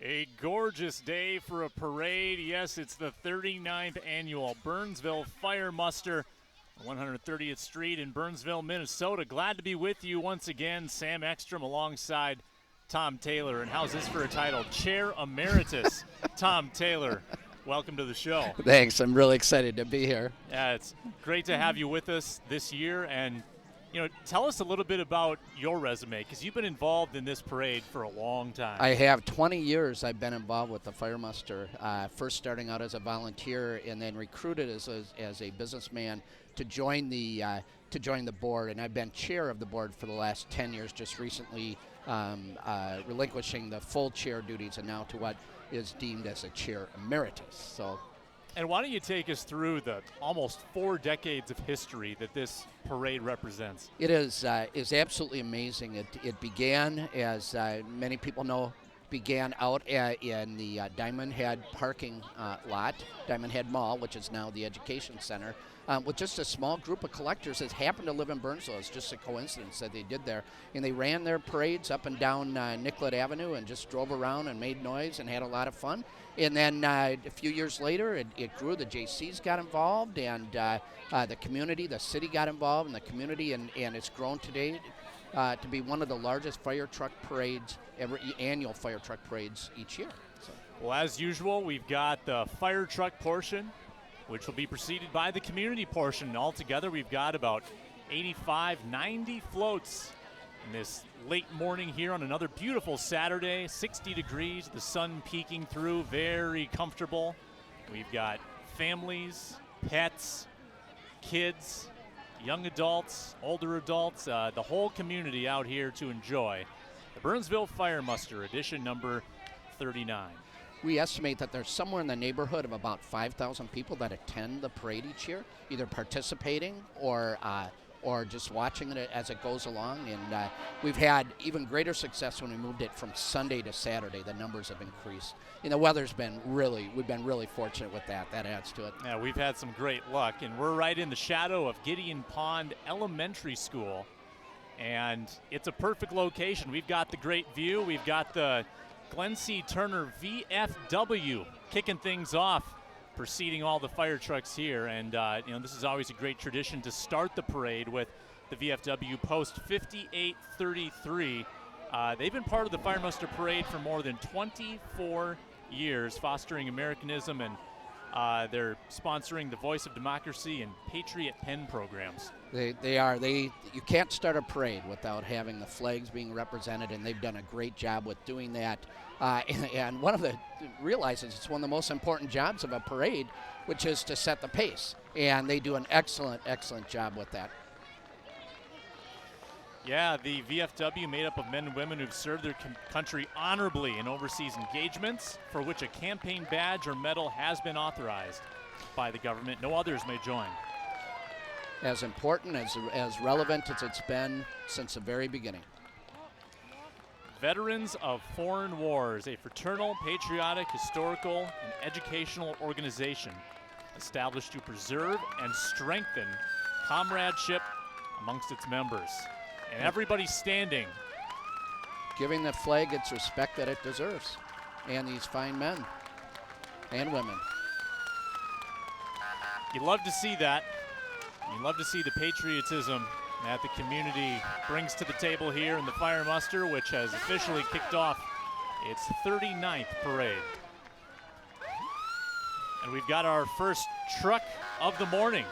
A gorgeous day for a parade. Yes, it's the 39th Annual Burnsville Fire Muster, 130th Street in Burnsville, Minnesota. Glad to be with you once again. Sam Ekstrom alongside Tom Taylor. And how's this for a title? Chair Emeritus Tom Taylor. Welcome to the show. Thanks. I'm really excited to be here. Yeah, it's great to have you with us this year. And, you know, tell us a little bit about your resume, because you've been involved in this parade for a long time. I have 20 years I've been involved with the Fire Muster, first starting out as a volunteer and then recruited as a businessman to join the board. And I've been chair of the board for the last 10 years, just recently relinquishing the full chair duties and now to what is deemed as a chair emeritus. So. And why don't you take us through the almost 4 decades of history that this parade represents? It is absolutely amazing. It began, as many people know, out in the Diamond Head parking lot, Diamond Head Mall, which is now the Education Center, with just a small group of collectors that happened to live in Burnsville. It's just a coincidence that they did there. And they ran their parades up and down Nicollet Avenue and just drove around and made noise and had a lot of fun. And then a few years later, it grew. The JCs got involved, and the community, the city got involved in the community, and it's grown today to be one of the largest fire truck parades, annual fire truck parades each year. So. Well, as usual, we've got the fire truck portion, which will be preceded by the community portion. Altogether, we've got about 85, 90 floats in this late morning here on another beautiful Saturday, 60 degrees, the sun peeking through, very comfortable. We've got families, pets, kids, young adults, older adults, the whole community out here to enjoy the Burnsville Fire Muster, edition number 39. We estimate that there's somewhere in the neighborhood of about 5,000 people that attend the parade each year, either participating or just watching it as it goes along. And we've had even greater success when we moved it from Sunday to Saturday. The numbers have increased. And the weather's been we've been really fortunate with that. That adds to it. Yeah, we've had some great luck. And we're right in the shadow of Gideon Pond Elementary School. And it's a perfect location. We've got the great view. We've got the Glenn C. Turner VFW kicking things off, preceding all the fire trucks here. And, this is always a great tradition to start the parade with the VFW Post 5833. They've been part of the Fire Muster Parade for more than 24 years, fostering Americanism, and they're sponsoring the Voice of Democracy and Patriot Pen programs. You can't start a parade without having the flags being represented, and they've done a great job with doing that. And one of the realizes it's one of the most important jobs of a parade, which is to set the pace. And they do an excellent, excellent job with that. Yeah, the VFW made up of men and women who've served their country honorably in overseas engagements, for which a campaign badge or medal has been authorized by the government. No others may join. As important, as relevant as it's been since the very beginning. Veterans of Foreign Wars, a fraternal, patriotic, historical, and educational organization established to preserve and strengthen comradeship amongst its members. And everybody's standing, giving the flag its respect that it deserves, and these fine men and women. You love to see that. You love to see the patriotism that the community brings to the table here in the Fire Muster, which has officially kicked off its 39th parade. And we've got our first truck of the morning.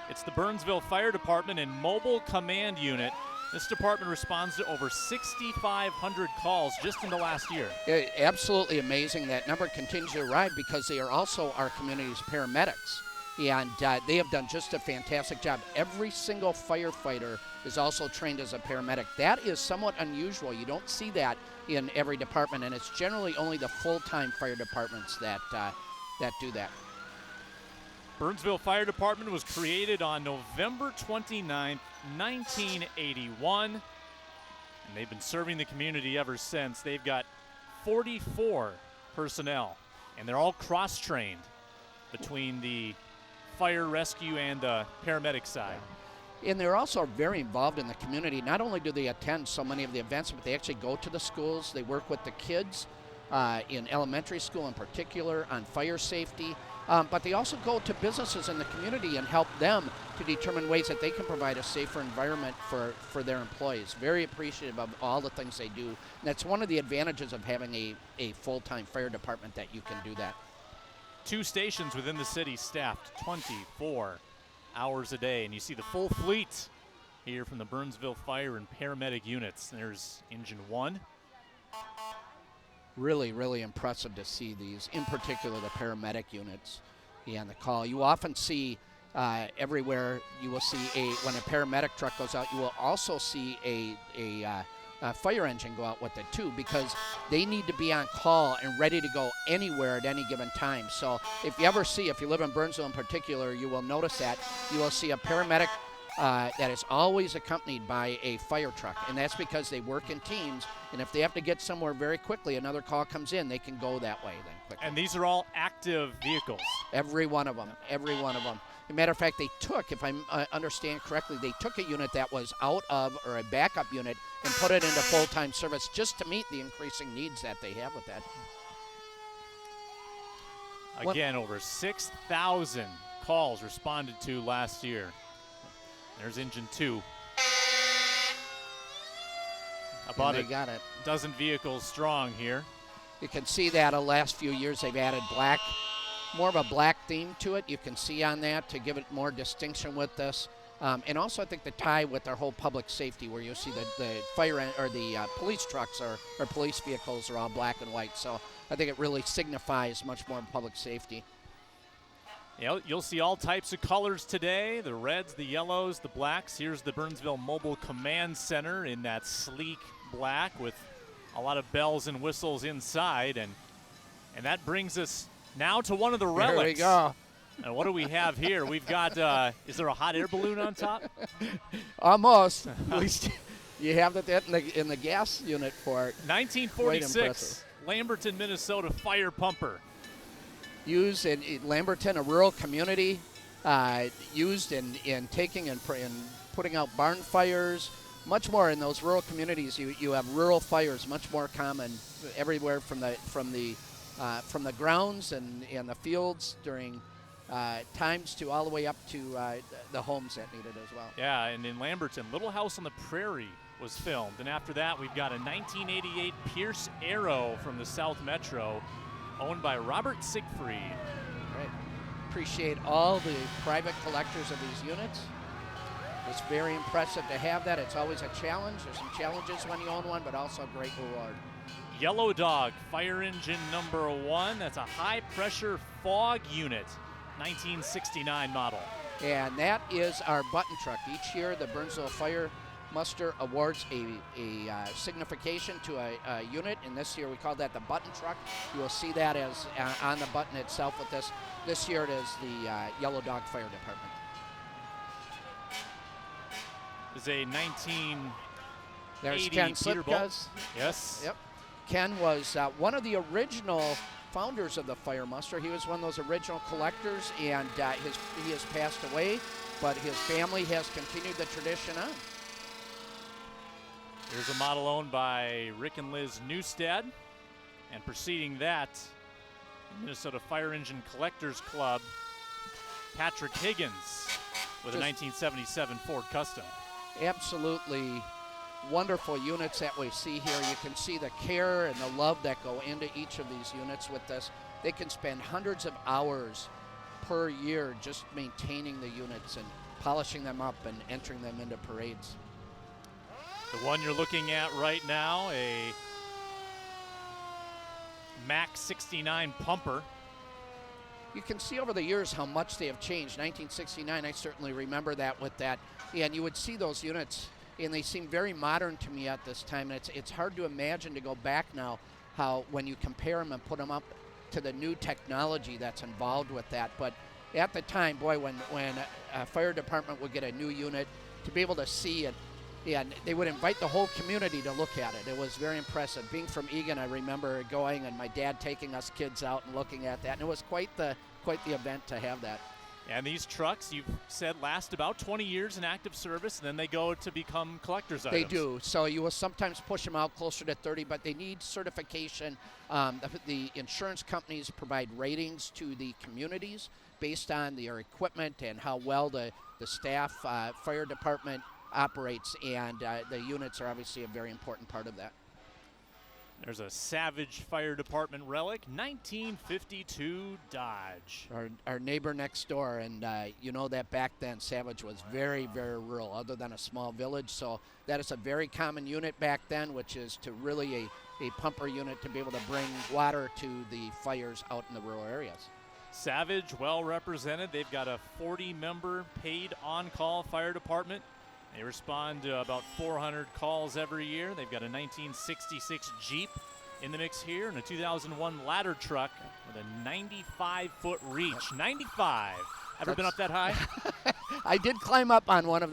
It's the Burnsville Fire Department and Mobile Command Unit. This department responds to over 6,500 calls just in the last year. Absolutely amazing. That number continues to rise because they are also our community's paramedics. And they have done just a fantastic job. Every single firefighter is also trained as a paramedic. That is somewhat unusual. You don't see that in every department, and it's generally only the full-time fire departments that do that. Burnsville Fire Department was created on November 29th, 1981, and they've been serving the community ever since. They've got 44 personnel, and they're all cross-trained between the fire rescue and the paramedic side. And they're also very involved in the community. Not only do they attend so many of the events, but they actually go to the schools. They work with the kids. in elementary school in particular on fire safety. But they also go to businesses in the community and help them to determine ways that they can provide a safer environment for their employees. Very appreciative of all the things they do. And that's one of the advantages of having a full-time fire department, that you can do that. 2 stations within the city staffed 24 hours a day. And you see the full fleet here from the Burnsville Fire and Paramedic units. There's Engine 1. Really, really impressive to see these, in particular the paramedic units and the call. You often see everywhere, you will see when a paramedic truck goes out, you will also see a fire engine go out with it too, because they need to be on call and ready to go anywhere at any given time. So if you live in Burnsville in particular, you will notice that you will see a paramedic that is always accompanied by a fire truck, and that's because they work in teams, and if they have to get somewhere very quickly, another call comes in, they can go that way then quickly. And these are all active vehicles. Every one of them, every one of them. As a matter of fact, if I understand correctly, they took a unit that was out of, or a backup unit, and put it into full-time service just to meet the increasing needs that they have with that. Again, over 6,000 calls responded to last year. There's Engine 2. About a dozen vehicles strong here. You can see that the last few years they've added more of a black theme to it. You can see on that to give it more distinction with this. And also I think the tie with our whole public safety, where you'll see the police trucks or police vehicles are all black and white. So I think it really signifies much more public safety. You'll see all types of colors today, the reds, the yellows, the blacks. Here's the Burnsville Mobile Command Center in that sleek black with a lot of bells and whistles inside. And that brings us now to one of the relics. There we go. And what do we have here? We've got, is there a hot air balloon on top? Almost. At least you have that in the gas unit for it. 1946, Lamberton, Minnesota fire pumper. Used in Lamberton, a rural community, used in taking and putting out barn fires. Much more in those rural communities, you have rural fires, much more common everywhere from the grounds and the fields during times to all the way up to the homes that need it as well. Yeah, and in Lamberton, Little House on the Prairie was filmed. And after that, we've got a 1988 Pierce Arrow from the South Metro, owned by Robert Siegfried. Right. Appreciate all the private collectors of these units. It's very impressive to have that. It's always a challenge. There's some challenges when you own one, but also a great reward. Yellow Dog fire engine number 1. That's a high-pressure fog unit, 1969 model. And that is our button truck. Each year, the Burnsville Fire Muster awards a signification to a unit, and this year we call that the button truck. You will see that as on the button itself with this. This year it is the Yellow Dog Fire Department. Is a 1980 There's Ken Peterbilt. Yes. Yep. Ken was one of the original founders of the Fire Muster. He was one of those original collectors, and he has passed away, but his family has continued the tradition on. Here's a model owned by Rick and Liz Newstead. And preceding that, Minnesota Fire Engine Collectors Club, Patrick Higgins with a 1977 Ford Custom. Absolutely wonderful units that we see here. You can see the care and the love that go into each of these units with this. They can spend hundreds of hours per year just maintaining the units and polishing them up and entering them into parades. The one you're looking at right now, a Max 69 pumper. You can see over the years how much they have changed. 1969, I certainly remember that with that. And you would see those units, and they seem very modern to me at this time. And it's hard to imagine to go back now how when you compare them and put them up to the new technology that's involved with that. But at the time, boy, when a fire department would get a new unit, to be able to see it, and they would invite the whole community to look at it. It was very impressive. Being from Eagan, I remember going and my dad taking us kids out and looking at that, and it was quite the event to have that. And these trucks, you've said, last about 20 years in active service, and then they go to become collector's items. They do. So you will sometimes push them out closer to 30, but they need certification. The insurance companies provide ratings to the communities based on their equipment and how well the staff, fire department operates, and the units are obviously a very important part of that. There's a Savage Fire Department relic, 1952 Dodge. Our neighbor next door, and you know that back then Savage was very, very rural, other than a small village. So that is a very common unit back then, which is to really a pumper unit to be able to bring water to the fires out in the rural areas. Savage, well represented. They've got a 40-member paid on-call fire department. They respond to about 400 calls every year. They've got a 1966 Jeep in the mix here and a 2001 ladder truck with a 95-foot reach. 95. Ever been up that high? I did climb up on one of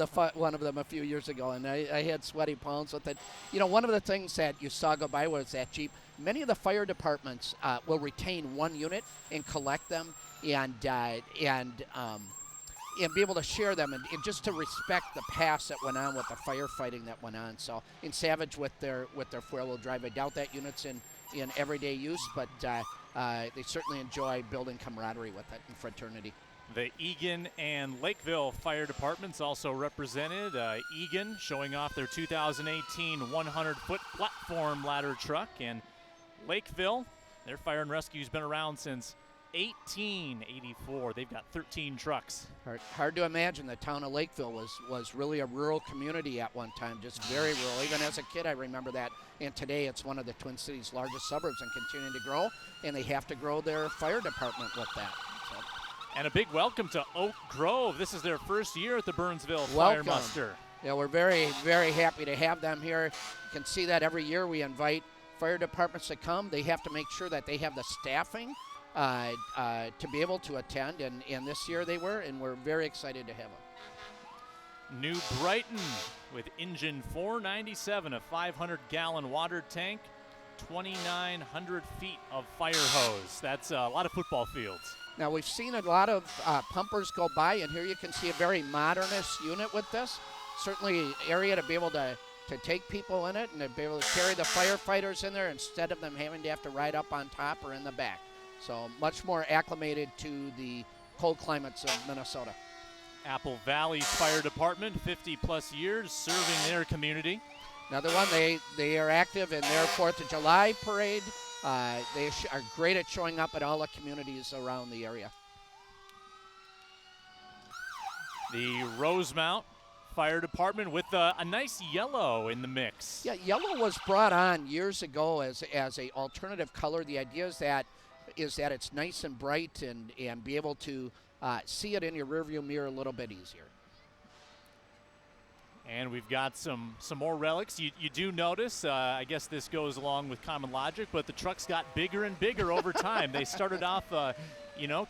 them a few years ago, and I had sweaty palms with it. You know, one of the things that you saw go by was that Jeep. Many of the fire departments will retain one unit and collect them and be able to share them and just to respect the past that went on with the firefighting that went on. So in Savage with their four-wheel drive, I doubt that unit's in everyday use, but they certainly enjoy building camaraderie with it and fraternity. The Eagan and Lakeville fire departments also represented. Eagan showing off their 2018 100-foot platform ladder truck, and Lakeville, their fire and rescue's been around since 1884. They've got 13 trucks. Hard to imagine the town of Lakeville was really a rural community at one time, just very rural. Even as a kid, I remember that. And today it's one of the Twin Cities' largest suburbs and continuing to grow, and they have to grow their fire department with that. So. And a big welcome to Oak Grove. This is their first year at the Burnsville Welcome. Fire Muster. Yeah, we're very, very happy to have them here. You can see that every year we invite fire departments to come. They have to make sure that they have the staffing to be able to attend, and this year they were, and we're very excited to have them. New Brighton with engine 497, a 500-gallon water tank, 2,900 feet of fire hose. That's a lot of football fields. Now we've seen a lot of pumpers go by, and here you can see a very modernist unit with this. Certainly an area to be able to take people in it and to be able to carry the firefighters in there instead of them having to have to ride up on top or in the back. So much more acclimated to the cold climates of Minnesota. Apple Valley Fire Department, 50-plus years serving their community. Another one, they are active in their 4th of July parade. They are great at showing up at all the communities around the area. The Rosemount Fire Department with a nice yellow in the mix. Yeah, yellow was brought on years ago as a alternative color. The idea is that it's nice and bright and be able to see it in your rearview mirror a little bit easier. And we've got some more relics. You do notice, I guess this goes along with common logic, but the trucks got bigger and bigger over time. They started off, kind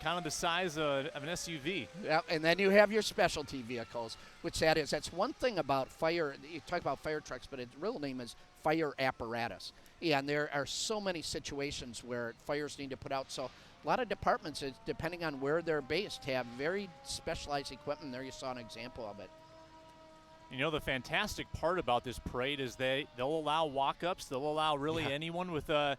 of the size of an SUV. Yeah, and then you have your specialty vehicles, which that's one thing about fire. You talk about fire trucks, but its real name is fire apparatus. And there are so many situations where fires need to put out. So a lot of departments, depending on where they're based, have very specialized equipment. There you saw an example of it. You know, the fantastic part about this parade is they'll allow walk-ups. They'll allow really anyone with a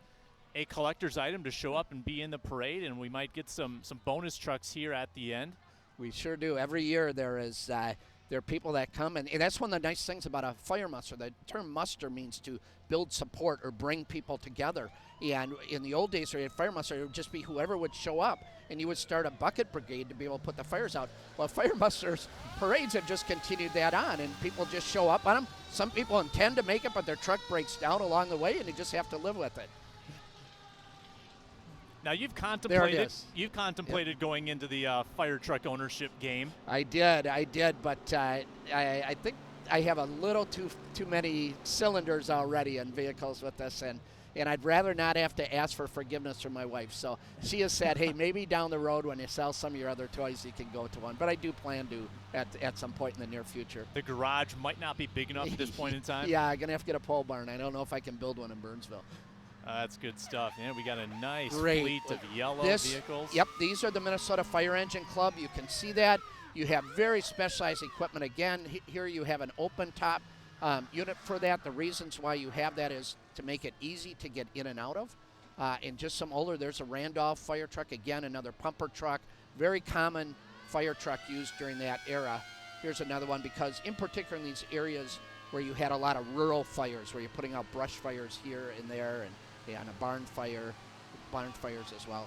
collector's item to show up and be in the parade, and we might get some bonus trucks here at the end. We sure do. Every year there are people that come, and that's one of the nice things about a fire muster. The term muster means to build support or bring people together. And in the old days, a fire muster, it would just be whoever would show up, and you would start a bucket brigade to be able to put the fires out. Well, fire musters parades have just continued that on, and people just show up on them. Some people intend to make it, but their truck breaks down along the way, and they just have to live with it. Now you've contemplated going into the fire truck ownership game. I did, but I think I have a little too many cylinders already in vehicles with this, and I'd rather not have to ask for forgiveness from my wife. So she has said, hey, maybe down the road when you sell some of your other toys, you can go to one. But I do plan to at some point in the near future. The garage might not be big enough at this point in time. Yeah, I'm going to have to get a pole barn. I don't know if I can build one in Burnsville. That's good stuff. Yeah, we got a nice Great. fleet of yellow vehicles. Yep, these are the Minnesota Fire Engine Club. You can see that. You have very specialized equipment. Again, here you have an open top unit for that. The reasons why you have that is to make it easy to get in and out of. And just some older, there's a Randolph fire truck, again, another pumper truck. Very common fire truck used during that era. Here's another one, because in particular in these areas where you had a lot of rural fires, where you're putting out brush fires here and there, and on a barn fires as well.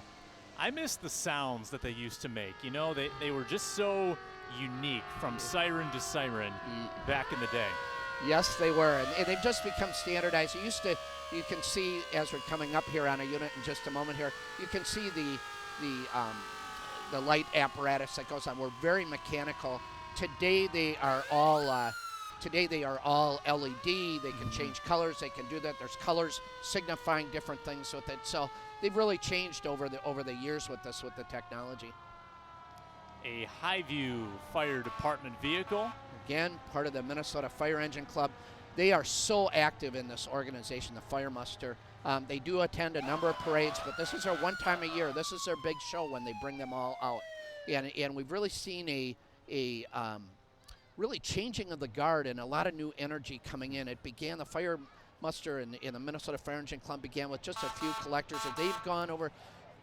I miss the sounds that they used to make. You know, they were just so unique from siren to siren back in the day. Yes, they were, and they've just become standardized. You can see, as we're coming up here on a unit in just a moment here, you can see the light apparatus that goes on. We're very mechanical. Today they are all LED. They can change colors. They can do that. There's colors signifying different things with it. So they've really changed over the years with the technology. A Highview Fire Department vehicle. Again, part of the Minnesota Fire Engine Club. They are so active in this organization, the Fire Muster. They do attend a number of parades, but this is their one time a year. This is their big show when they bring them all out. And we've really seen a really changing of the guard and a lot of new energy coming in. It began, the Fire Muster in the Minnesota Fire Engine Club began with just a few collectors. As they've gone over,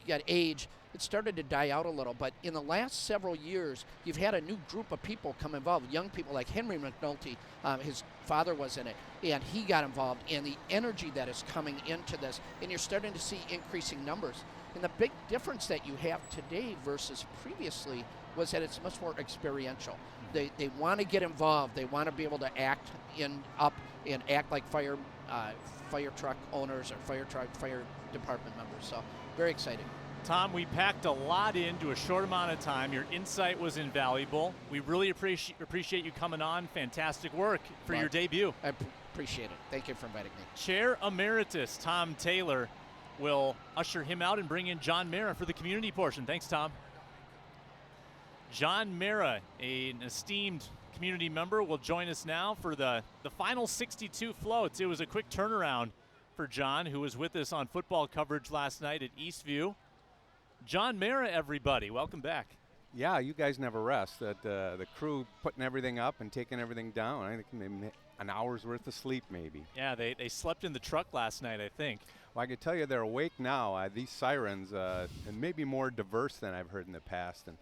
you got age, it started to die out a little. But in the last several years, you've had a new group of people come involved, young people like Henry McNulty. His father was in it, and he got involved. And the energy that is coming into this, and you're starting to see increasing numbers. And the big difference that you have today versus previously was that it's much more experiential. They want to get involved. They want to be able to act like fire truck owners or fire department members. So very exciting. Tom, we packed a lot into a short amount of time. Your insight was invaluable. We really appreciate you coming on. Fantastic work for your debut. I appreciate it. Thank you for inviting me. Chair Emeritus Tom Taylor will usher him out and bring in John Mara for the community portion. Thanks, Tom. John Mara, an esteemed community member, will join us now for the final 62 floats. It was a quick turnaround for John, who was with us on football coverage last night at Eastview. John Mara, everybody, welcome back. Yeah, you guys never rest. The crew putting everything up and taking everything down. I think maybe an hour's worth of sleep, maybe. Yeah, they slept in the truck last night, I think. Well, I can tell you they're awake now. These sirens, and maybe more diverse than I've heard in the past, and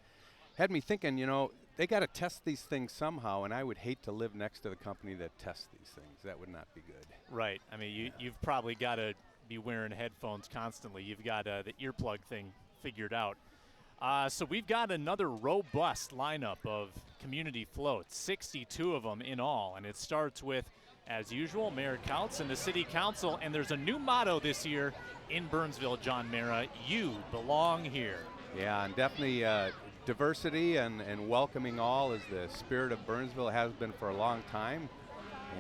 had me thinking, you know, they got to test these things somehow, and I would hate to live next to the company that tests these things. That would not be good. Right. I mean, you've probably got to be wearing headphones constantly. You've got the earplug thing figured out. So we've got another robust lineup of community floats, 62 of them in all, and it starts with, as usual, Mayor Kautz and the City Council, and there's a new motto this year in Burnsville, John Mara: you belong here. Yeah, and definitely diversity and welcoming all is the spirit of Burnsville, has been for a long time,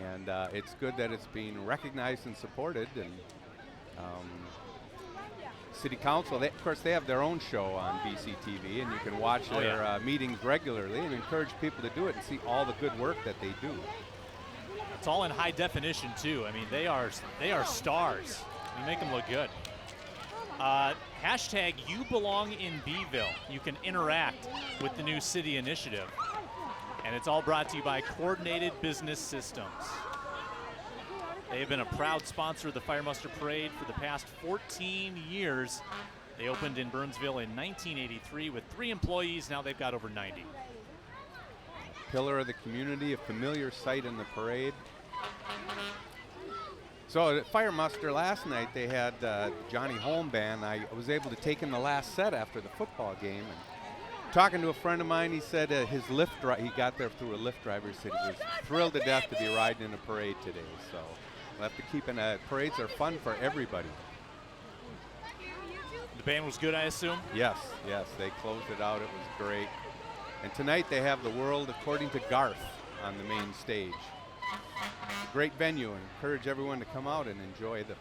and it's good that it's being recognized and supported. And City Council, of course, they have their own show on BCTV, and you can watch their meetings regularly, and encourage people to do it and see all the good work that they do. It's all in high definition too. I mean, they are stars. We make them look good. Hashtag you belong in Beeville. You can interact with the new city initiative. And it's all brought to you by Coordinated Business Systems. They have been a proud sponsor of the Fire Muster Parade for the past 14 years. They opened in Burnsville in 1983 with 3 employees. Now they've got over 90. Pillar of the community, a familiar sight in the parade. So at Fire Muster last night, they had Johnny Holm Band. I was able to take in the last set after the football game. And talking to a friend of mine, he said his he got there through a Lyft driver. He said he was thrilled to death to be riding in a parade today. So we'll have to keep in parades are fun for everybody. The band was good, I assume? Yes, they closed it out. It was great. And tonight they have The World According to Garth on the main stage. Great venue, and encourage everyone to come out and enjoy the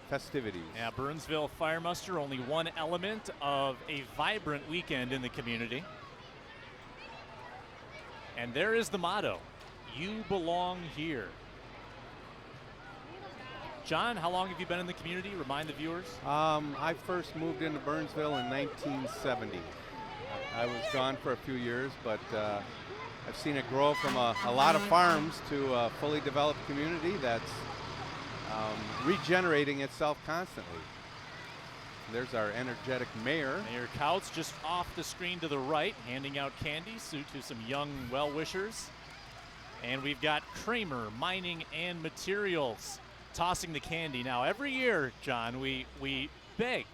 festivities. Yeah, Burnsville Fire Muster, only one element of a vibrant weekend in the community. And there is the motto: you belong here. John, how long have you been in the community? Remind the viewers. I first moved into Burnsville in 1970. I was gone for a few years, but I've seen it grow from a lot of farms to a fully developed community that's regenerating itself constantly. There's our energetic mayor. Mayor Couts just off the screen to the right, handing out candy to some young well-wishers. And we've got Kramer Mining and Materials tossing the candy. Now, every year, John, we beg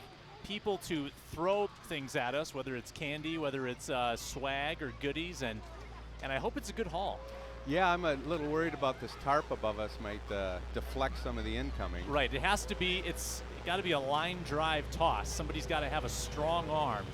people to throw things at us, whether it's candy, whether it's swag or goodies, and I hope it's a good haul. Yeah, I'm a little worried about this tarp above us might deflect some of the incoming. Right, it has to be, it's got to be a line drive toss. Somebody's got to have a strong arm.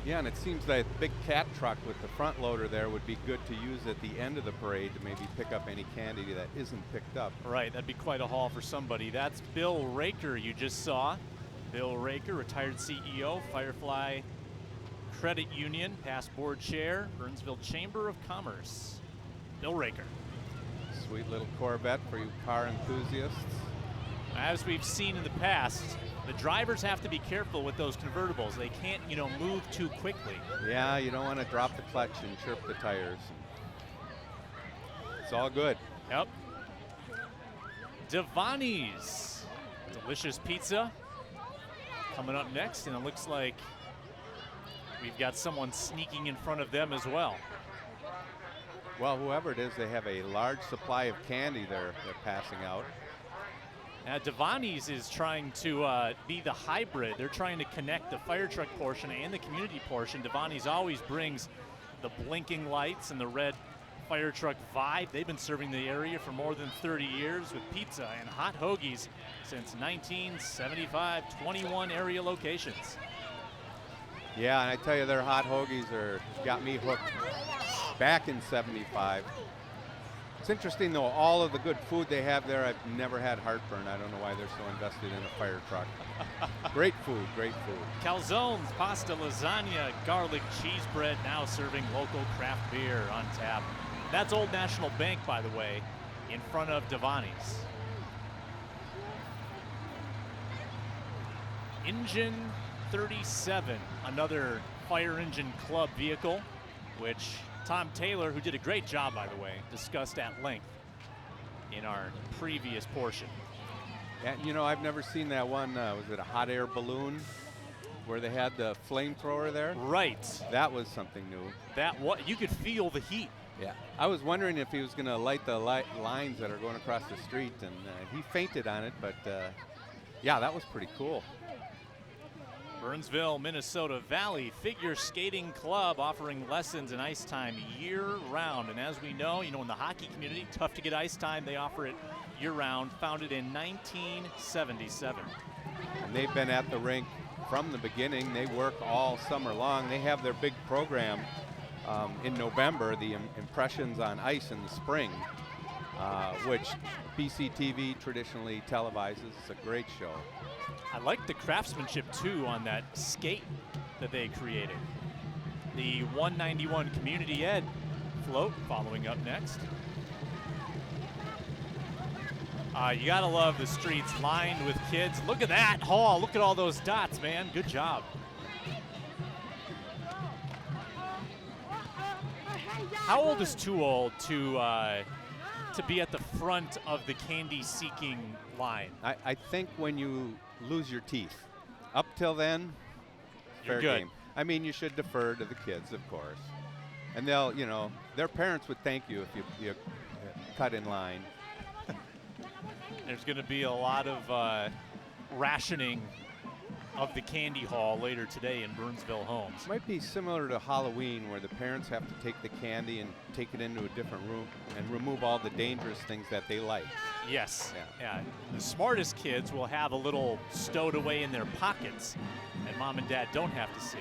Yeah, and it seems that big cat truck with the front loader there would be good to use at the end of the parade to maybe pick up any candy that isn't picked up. Right, that'd be quite a haul for somebody. That's Bill Raker you just saw. Bill Raker, retired CEO, Firefly Credit Union, past board chair, Burnsville Chamber of Commerce. Bill Raker. Sweet little Corvette for you car enthusiasts. As we've seen in the past, the drivers have to be careful with those convertibles. They can't, move too quickly. Yeah, you don't want to drop the clutch and chirp the tires. It's all good. Yep. Devani's delicious pizza coming up next, and it looks like we've got someone sneaking in front of them as well. Well, whoever it is, they have a large supply of candy they're passing out. Now, Devani's is trying to be the hybrid. They're trying to connect the fire truck portion and the community portion. Devani's always brings the blinking lights and the red fire truck vibe. They've been serving the area for more than 30 years with pizza and hot hoagies since 1975, 21 area locations. Yeah, and I tell you, their hot hoagies got me hooked back in '75. It's interesting, though, all of the good food they have there, I've never had heartburn. I don't know why they're so invested in a fire truck. Great food, great food. Calzones, pasta, lasagna, garlic cheese bread, now serving local craft beer on tap. That's Old National Bank, by the way, in front of Devani's. Engine 37, another fire engine club vehicle, which Tom Taylor, who did a great job, by the way, discussed at length in our previous portion. And, I've never seen that one, was it a hot air balloon where they had the flamethrower there? Right. That was something new. You could feel the heat. Yeah. I was wondering if he was going to light the lines that are going across the street, and he fainted on it, but yeah, that was pretty cool. Burnsville, Minnesota Valley Figure Skating Club offering lessons and ice time year-round. And as we know, in the hockey community, tough to get ice time. They offer it year-round, founded in 1977. And they've been at the rink from the beginning. They work all summer long. They have their big program in November, the Impressions on Ice in the spring, which BCTV traditionally televises. It's a great show. I like the craftsmanship, too, on that skate that they created. The 191 Community Ed float following up next. You gotta love the streets lined with kids. Look at that haul. Look at all those dots, man. Good job. How old is too old to be at the front of the candy-seeking line? I think when you lose your teeth. Up till then, You're fair good. game. I mean, you should defer to the kids, of course. And they'll, their parents would thank you if you cut in line. There's going to be a lot of rationing of the candy haul later today in Burnsville homes. Might be similar to Halloween, where the parents have to take the candy and take it into a different room and remove all the dangerous things that they like. Yes. Yeah. The smartest kids will have a little stowed away in their pockets that mom and dad don't have to see.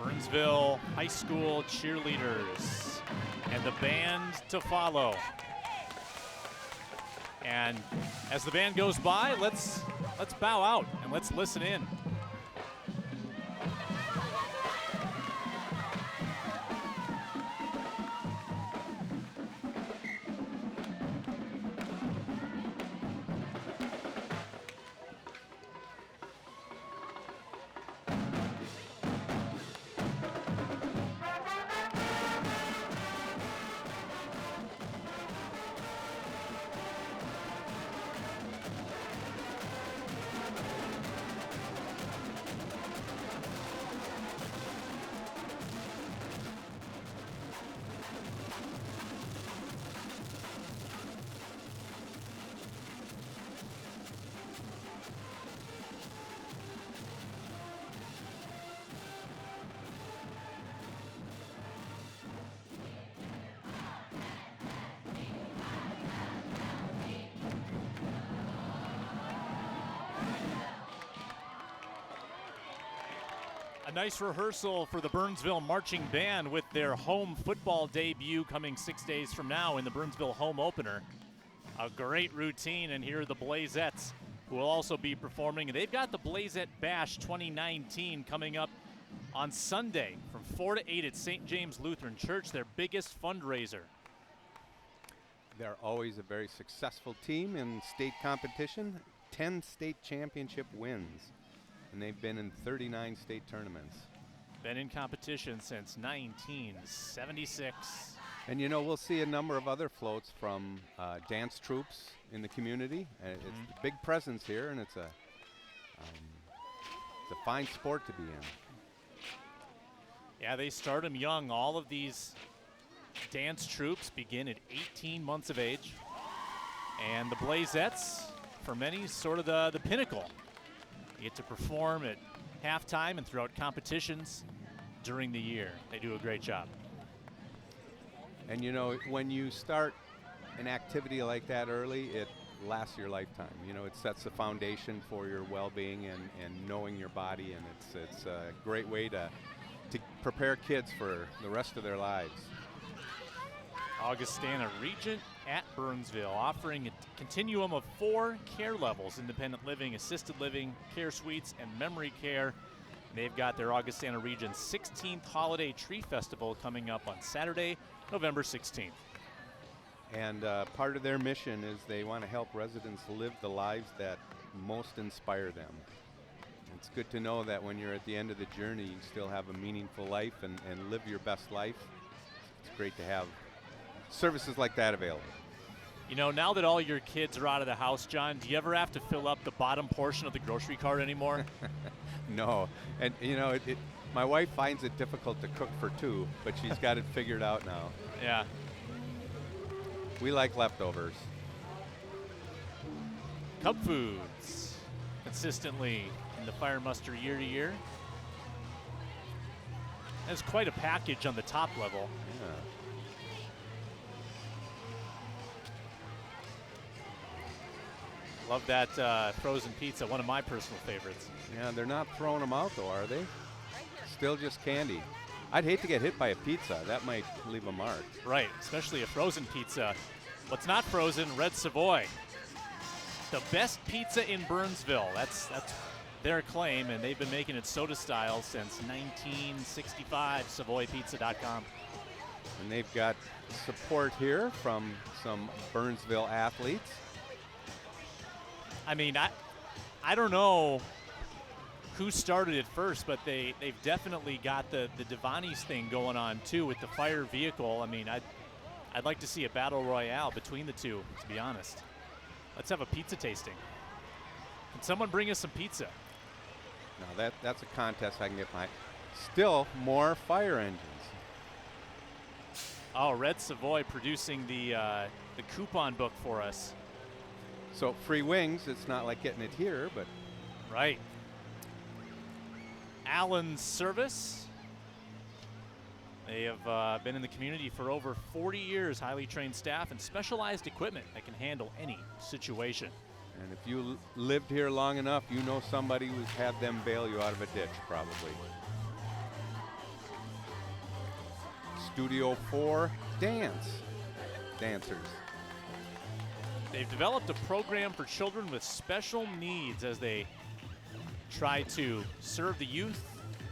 Burnsville High School cheerleaders and the band to follow. And as the band goes by, let's bow out and let's listen in. A nice rehearsal for the Burnsville Marching Band with their home football debut coming 6 days from now in the Burnsville home opener. A great routine, and here are the Blazettes, who will also be performing. They've got the Blazette Bash 2019 coming up on Sunday from 4 to 8 at St. James Lutheran Church, their biggest fundraiser. They're always a very successful team in state competition, 10 state championship wins, and they've been in 39 state tournaments. Been in competition since 1976. And you know, we'll see a number of other floats from dance troops in the community. It's a big presence here, and it's a fine sport to be in. Yeah, they start them young. All of these dance troops begin at 18 months of age. And the Blazettes, for many, sort of the pinnacle. You get to perform at halftime and throughout competitions during the year. They do a great job. And you know, when you start an activity like that early, it lasts your lifetime. You know, it sets the foundation for your well-being and knowing your body, and it's a great way to prepare kids for the rest of their lives. Augustana Regent at Burnsville, offering a continuum of 4 care levels: independent living, assisted living, care suites, and memory care. They've got their Augustana Region's 16th Holiday Tree Festival coming up on Saturday, November 16th. And part of their mission is they want to help residents live the lives that most inspire them. It's good to know that when you're at the end of the journey, you still have a meaningful life and live your best life. It's great to have services like that available. You know, now that all your kids are out of the house, John, do you ever have to fill up the bottom portion of the grocery cart anymore? No. And, you know, my wife finds it difficult to cook for 2, but she's got it figured out now. Yeah. We like leftovers. Cub Foods, consistently in the fire muster year to year. There's quite a package on the top level. Yeah. Love that frozen pizza, one of my personal favorites. Yeah, they're not throwing them out, though, are they? Still just candy. I'd hate to get hit by a pizza. That might leave a mark. Right, especially a frozen pizza. What's not frozen? Red Savoy. The best pizza in Burnsville. That's their claim, and they've been making it soda style since 1965, SavoyPizza.com. And they've got support here from some Burnsville athletes. I mean, I don't know who started it first, but they've definitely got the Devani's thing going on too with the fire vehicle. I mean, I'd like to see a battle royale between the two, to be honest. Let's have a pizza tasting. Can someone bring us some pizza? Now that's a contest I can get behind. Still more fire engines. Oh, Red Savoy producing the coupon book for us. So free wings, it's not like getting it here, but. Right. Allen's Service. They have been in the community for over 40 years, highly trained staff and specialized equipment that can handle any situation. And if you lived here long enough, you know somebody who's had them bail you out of a ditch, probably. Studio 4 dancers. They've developed a program for children with special needs as they try to serve the youth,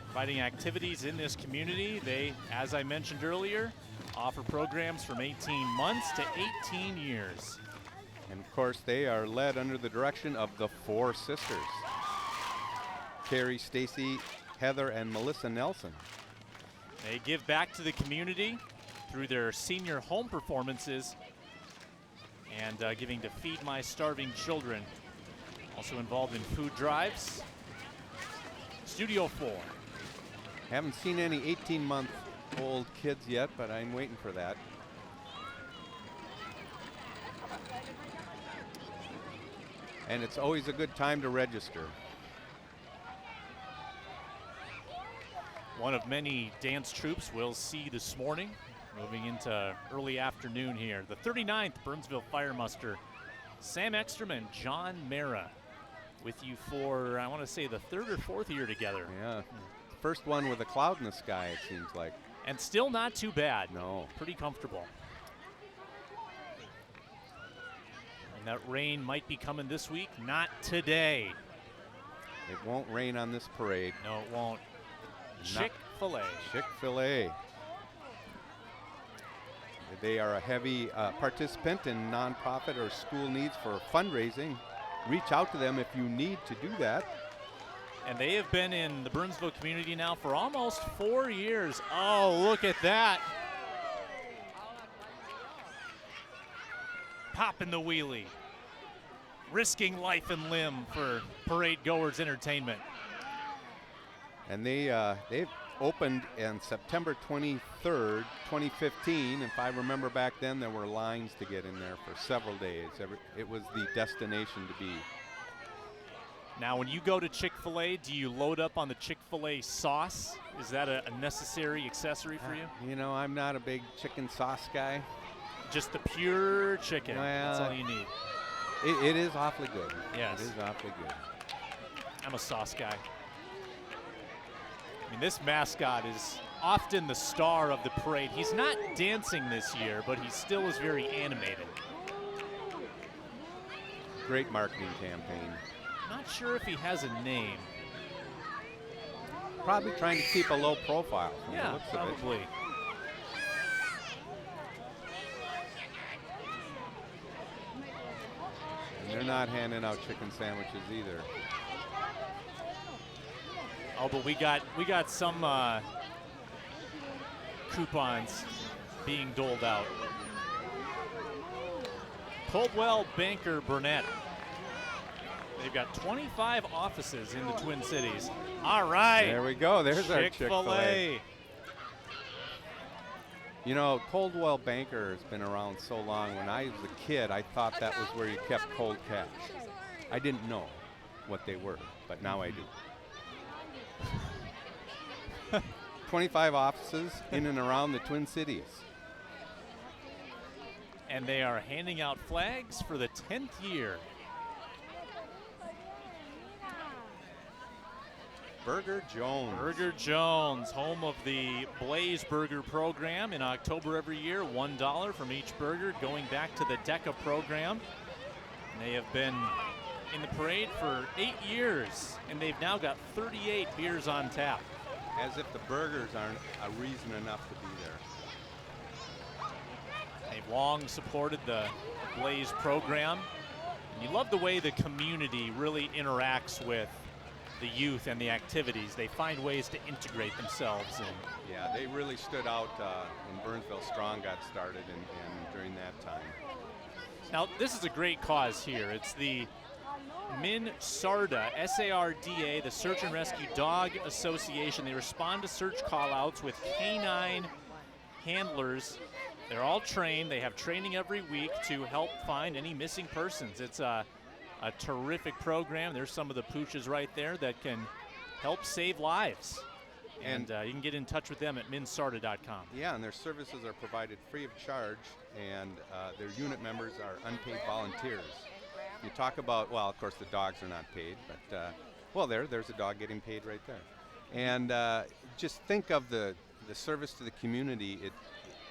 providing activities in this community. They, as I mentioned earlier, offer programs from 18 months to 18 years. And of course, they are led under the direction of the 4 sisters: Carrie, Stacy, Heather, and Melissa Nelson. They give back to the community through their senior home performances and giving to Feed My Starving Children. Also involved in food drives. Studio 4. Haven't seen any 18-month-old kids yet, but I'm waiting for that. And it's always a good time to register. One of many dance troupes we'll see this morning, moving into early afternoon here. The 39th Burnsville Fire Muster. Sam Ekstrom and John Mara with you for, I want to say, the 3rd or 4th year together. Yeah, first one with a cloud in the sky, it seems like. And still not too bad. No. Pretty comfortable. And that rain might be coming this week. Not today. It won't rain on this parade. No, it won't. Chick-fil-A. Chick-fil-A. They are a heavy participant in nonprofit or school needs for fundraising. Reach out to them if you need to do that. And they have been in the Burnsville community now for almost 4 years. Oh, look at that. Popping the wheelie. Risking life and limb for parade goers' entertainment. And they've opened on September 23rd, 2015. If I remember back then, there were lines to get in there for several days. It was the destination to be. Now, when you go to Chick-fil-A, do you load up on the Chick-fil-A sauce? Is that a necessary accessory for you? You know, I'm not a big chicken sauce guy. Just the pure chicken. Well, that's all you need. It is awfully good. Yes. It is awfully good. I'm a sauce guy. I mean, this mascot is often the star of the parade. He's not dancing this year, but he still is very animated. Great marketing campaign. Not sure if he has a name. Probably trying to keep a low profile from the Yeah, looks of it. probably. And they're not handing out chicken sandwiches either. Oh, but we got some coupons being doled out. Coldwell Banker Burnett. They've got 25 offices in the Twin Cities. All right. There we go. There's our Chick-fil-A. Chick-fil-A. You know, Coldwell Banker has been around so long. When I was a kid, I thought that was where you kept cold cash. I didn't know what they were, but now I do. 25 offices in and around the Twin Cities. And they are handing out flags for the 10th year. Burger Jones. Burger Jones, home of the Blaze Burger program in October every year. $1 from each burger, going back to the DECA program. And they have been in the parade for 8 years, and they've now got 38 beers on tap. As if the burgers aren't a reason enough to be there. They've long supported the Blaze program. And you love the way the community really interacts with the youth and the activities. They find ways to integrate themselves in. Yeah, they really stood out when Burnsville Strong got started and during that time. Now, this is a great cause here. It's the MnSARDA, S-A-R-D-A, the Search and Rescue Dog Association. They respond to search call-outs with canine handlers. They're all trained. They have training every week to help find any missing persons. It's a terrific program. There's some of the pooches right there that can help save lives. And you can get in touch with them at MnSARDA.com. Yeah, and their services are provided free of charge, and their unit members are unpaid volunteers. You talk about, well, of course the dogs are not paid, but, well, there's a dog getting paid right there. And just think of the service to the community.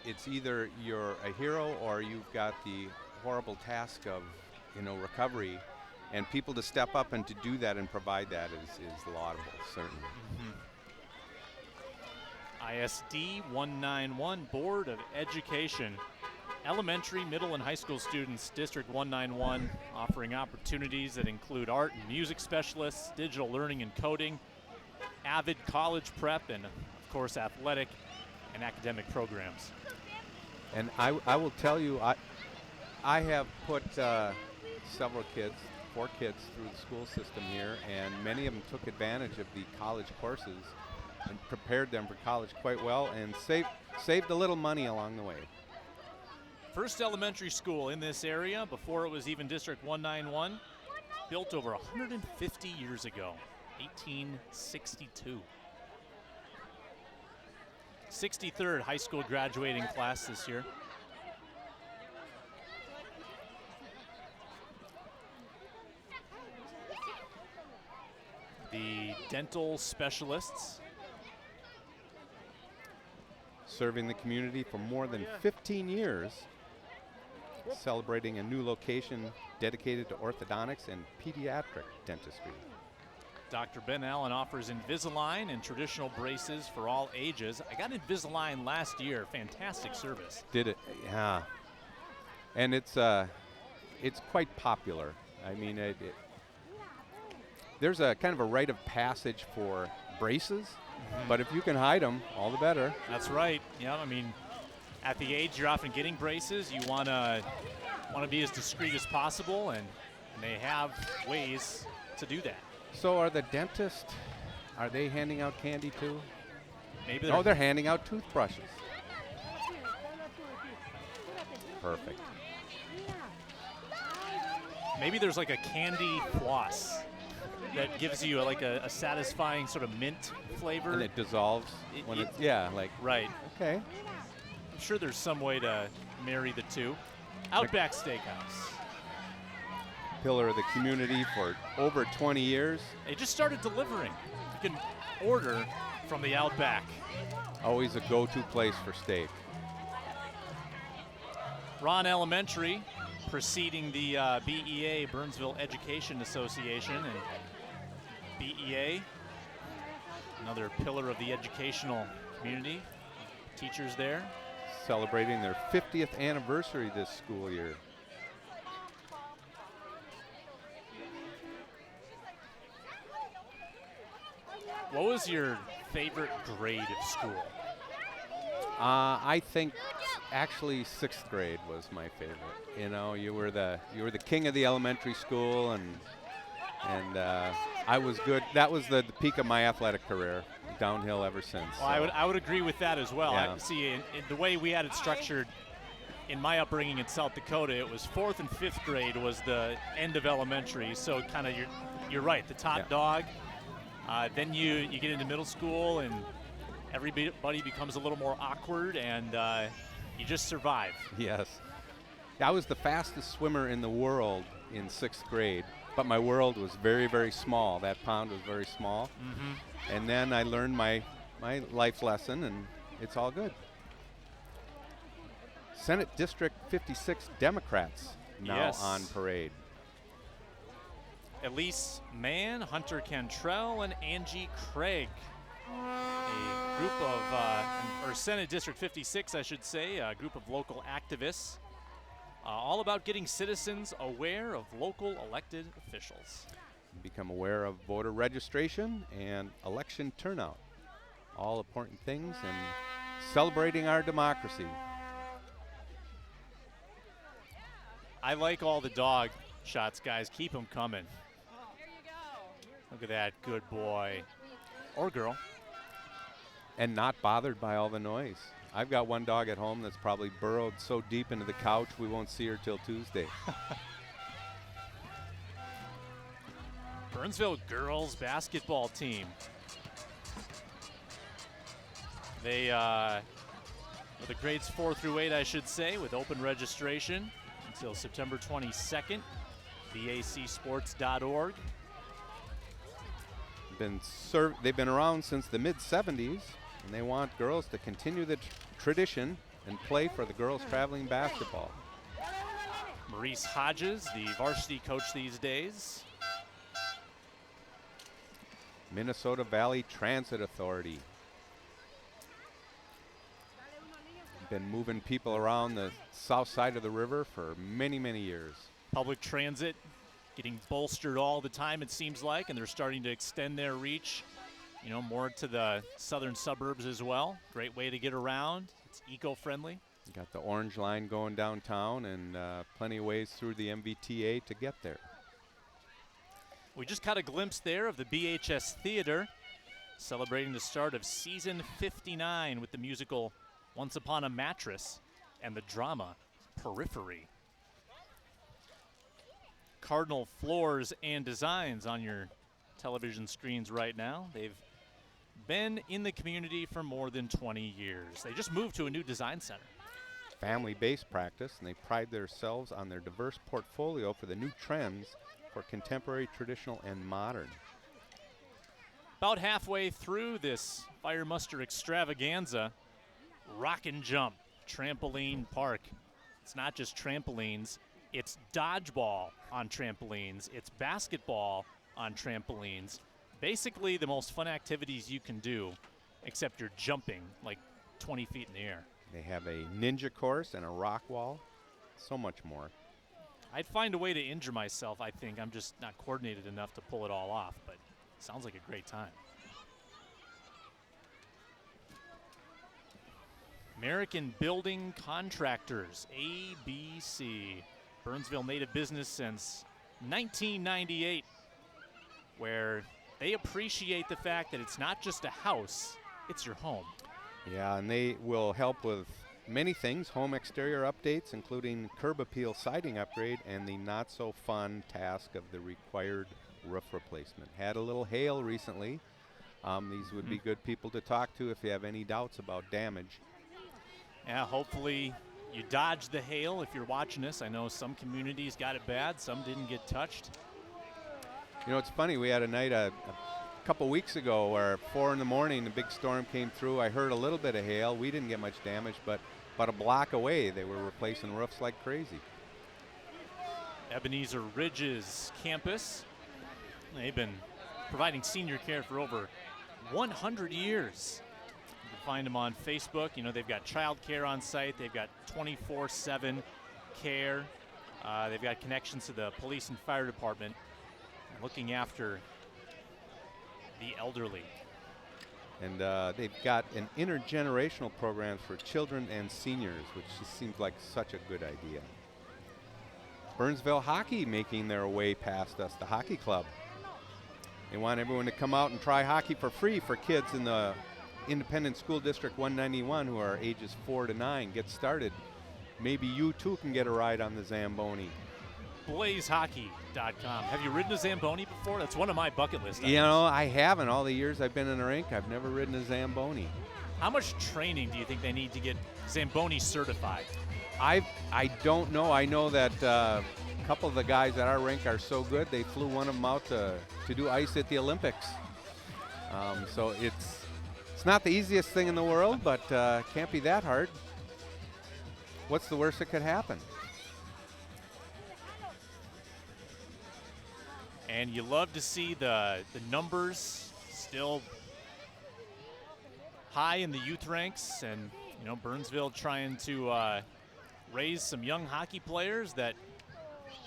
It's either you're a hero or you've got the horrible task of, recovery, and people to step up and to do that and provide that is laudable, certainly. ISD 191 Board of Education. Elementary, middle, and high school students, District 191, offering opportunities that include art and music specialists, digital learning and coding, avid college prep, and, of course, athletic and academic programs. And I will tell you, I have put several kids, 4 kids, through the school system here, and many of them took advantage of the college courses and prepared them for college quite well and saved a little money along the way. First elementary school in this area before it was even District 191, built over 150 years ago, 1862. 63rd high school graduating class this year. The dental specialists serving the community for more than 15 years, celebrating a new location dedicated to orthodontics and pediatric dentistry. Dr. Ben Allen offers Invisalign and traditional braces for all ages. I got Invisalign last year. Fantastic service. Did it? Yeah. And it's quite popular. I mean, there's a kind of a rite of passage for braces, but if you can hide them, all the better. That's right. Yeah, I mean, at the age you're often getting braces, you want to be as discreet as possible, and they have ways to do that. So are the dentists, are they handing out candy too? Maybe they're handing out toothbrushes. Perfect. Maybe there's like a candy floss that gives you like a satisfying sort of mint flavor. And it dissolves when it's, yeah, like. Right. Okay. I'm sure there's some way to marry the two. Outback Steakhouse. Pillar of the community for over 20 years. They just started delivering. You can order from the Outback. Always a go-to place for steak. Ron Elementary, preceding the BEA, Burnsville Education Association, and BEA, another pillar of the educational community. Teachers there. Celebrating their 50th anniversary this school year. What was your favorite grade of school? I think actually 6th grade was my favorite. You know, you were the king of the elementary school, and I was good. That was the peak of my athletic career. Downhill ever since. Well, so. I would agree with that as well. Yeah. I see in the way we had it structured in my upbringing in South Dakota, it was 4th and 5th grade was the end of elementary. So kind of you're right, the top dog. Then you get into middle school and everybody becomes a little more awkward, and you just survive. Yes. I was the fastest swimmer in the world in 6th grade, but my world was very, very small. That pond was very small. Mm-hmm. And then I learned my life lesson, and it's all good. Senate District 56 Democrats now on parade. Elise Mann, Hunter Cantrell, and Angie Craig. A group of, or Senate District 56, I should say, a group of local activists, all about getting citizens aware of local elected officials. Become aware of voter registration and election turnout. All important things, and celebrating our democracy. I like all the dog shots, guys. Keep them coming. Look at that good boy or girl. And not bothered by all the noise. I've got one dog at home that's probably burrowed so deep into the couch we won't see her till Tuesday. Burnsville girls basketball team. They, the grades 4 through 8, I should say, with open registration until September 22nd. BACsports.org. They've been around since the mid-'70s, and they want girls to continue the tradition and play for the girls traveling basketball. Maurice Hodges, the varsity coach these days. Minnesota Valley Transit Authority. Been moving people around the south side of the river for many, many years. Public transit getting bolstered all the time, it seems like, and they're starting to extend their reach, you know, more to the southern suburbs as well. Great way to get around. It's eco-friendly. You got the Orange Line going downtown, and plenty of ways through the MVTA to get there. We just caught a glimpse there of the BHS Theater, celebrating the start of season 59 with the musical Once Upon a Mattress and the drama Periphery. Cardinal Floors and Designs on your television screens right now. They've been in the community for more than 20 years. They just moved to a new design center. Family-based practice, and they pride themselves on their diverse portfolio for the new trends for contemporary, traditional, and modern. About halfway through this fire muster extravaganza, Rock and Jump Trampoline Park. It's not just trampolines, it's dodgeball on trampolines, it's basketball on trampolines. Basically the most fun activities you can do, except you're jumping like 20 feet in the air. They have a ninja course and a rock wall. So much more. I'd find a way to injure myself, I think. I'm just not coordinated enough to pull it all off, but it sounds like a great time. American Building Contractors, ABC. Burnsville native business since 1998, where they appreciate the fact that it's not just a house, it's your home. Yeah, and they will help with many things, home exterior updates, including curb appeal siding upgrade and the not so fun task of the required roof replacement. Had a little hail recently. These would be good people to talk to if you have any doubts about damage. Yeah, hopefully you dodged the hail if you're watching this. I know some communities got it bad, some didn't get touched. You know, it's funny, we had a night a couple weeks ago where 4 in the morning a big storm came through. I heard a little bit of hail. We didn't get much damage, but about a block away they were replacing roofs like crazy. Ebenezer Ridge's campus, they've been providing senior care for over 100 years. You can find them on Facebook. You know, they've got child care on site. They've got 24/7 care. They've got connections to the police and fire department, looking after the elderly. And they've got an intergenerational program for children and seniors, which just seems like such a good idea. Burnsville Hockey making their way past us, the hockey club. They want everyone to come out and try hockey for free for kids in the Independent School District 191 who are ages 4 to 9. Get started. Maybe you too can get a ride on the Zamboni. BlazeHockey.com. Have you ridden a Zamboni before? That's one of my bucket list items. You know, I haven't. All the years I've been in the rink, I've never ridden a Zamboni. How much training do you think they need to get Zamboni certified? I don't know. I know that a couple of the guys at our rink are so good, they flew one of them out to do ice at the Olympics. So it's not the easiest thing in the world, but can't be that hard. What's the worst that could happen? And you love to see the numbers still high in the youth ranks, and you know, Burnsville trying to raise some young hockey players that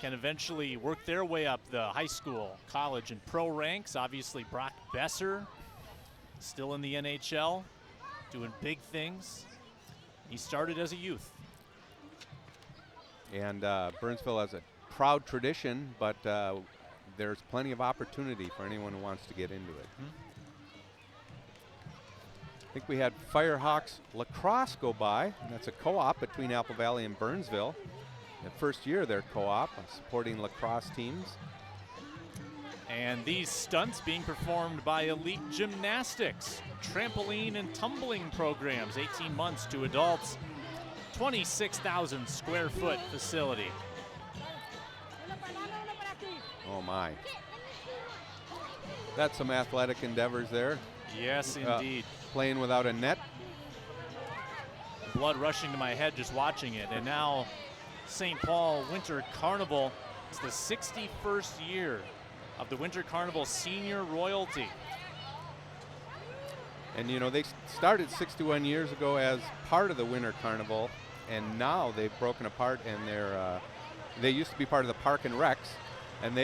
can eventually work their way up the high school, college, and pro ranks. Obviously, Brock Besser still in the NHL, doing big things. He started as a youth. And Burnsville has a proud tradition, but there's plenty of opportunity for anyone who wants to get into it. I think we had Firehawks lacrosse go by. That's a co-op between Apple Valley and Burnsville. The first year of their co-op supporting lacrosse teams. And these stunts being performed by Elite Gymnastics, trampoline and tumbling programs, 18 months to adults, 26,000 square foot facility. Oh my. That's some athletic endeavors there. Yes, indeed. Playing without a net. Blood rushing to my head just watching it. And now St. Paul Winter Carnival. It's the 61st year of the Winter Carnival senior royalty. And you know, they started 61 years ago as part of the Winter Carnival, and now they've broken apart, and they used to be part of the Park and Recs, and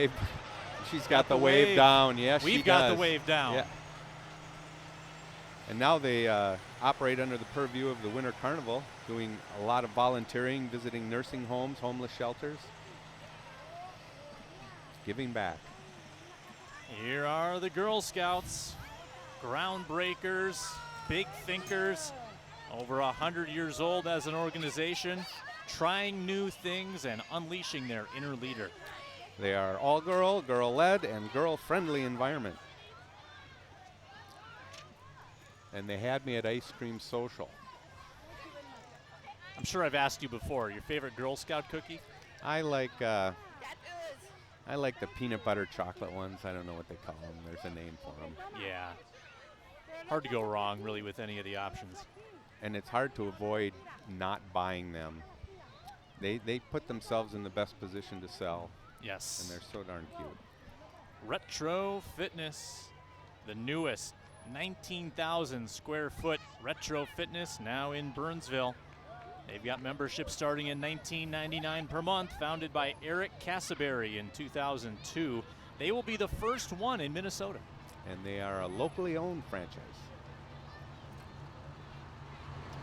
she's got the wave down. Yes, we've got the wave down. Yeah. And now they operate under the purview of the Winter Carnival, doing a lot of volunteering, visiting nursing homes, homeless shelters, giving back. Here are the Girl Scouts, groundbreakers, big thinkers, over 100 years old as an organization, trying new things and unleashing their inner leader. They are all girl, girl-led, and girl-friendly environment. And they had me at Ice Cream Social. I'm sure I've asked you before, your favorite Girl Scout cookie? I like the peanut butter chocolate ones. I don't know what they call them. There's a name for them. Yeah. Hard to go wrong, really, with any of the options. and it's hard to avoid not buying them. They put themselves in the best position to sell, Yes. and they're so darn cute. Retro Fitness, the newest 19,000 square foot Retro Fitness now in Burnsville. They've got membership starting in $19.99 per month, founded by Eric Cassaberry in 2002. They will be the first one in Minnesota. And they are a locally owned franchise.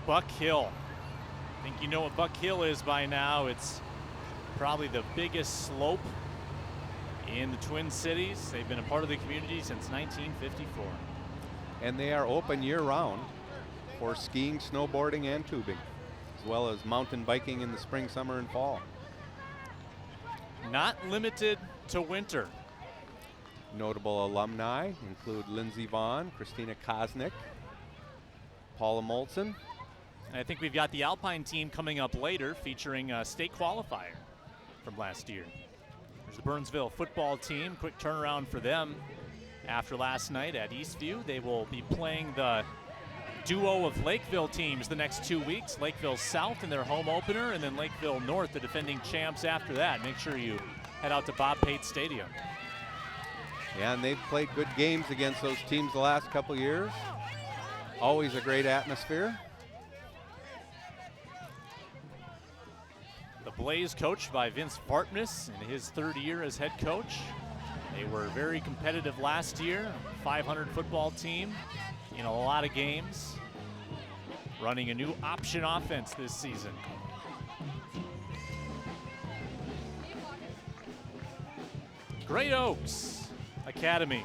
Buck Hill. I think you know what Buck Hill is by now. It's probably the biggest slope in the Twin Cities. They've been a part of the community since 1954. And they are open year-round for skiing, snowboarding, and tubing, as well as mountain biking in the spring, summer, and fall. Not limited to winter. Notable alumni include Lindsey Vaughn, Christina Kosnick, Paula Molson. And I think we've got the Alpine team coming up later, featuring a state qualifier from last year. There's the Burnsville football team. Quick turnaround for them after last night at Eastview. They will be playing the duo of Lakeville teams the next 2 weeks. Lakeville South in their home opener, and then Lakeville North, the defending champs, after that. Make sure you head out to Bob Pate Stadium. Yeah, and they've played good games against those teams the last couple years. Always a great atmosphere. The Blaze, coached by Vince Fartness in his third year as head coach. They were very competitive last year, 500 football team in a lot of games, running a new option offense this season. Great Oaks Academy,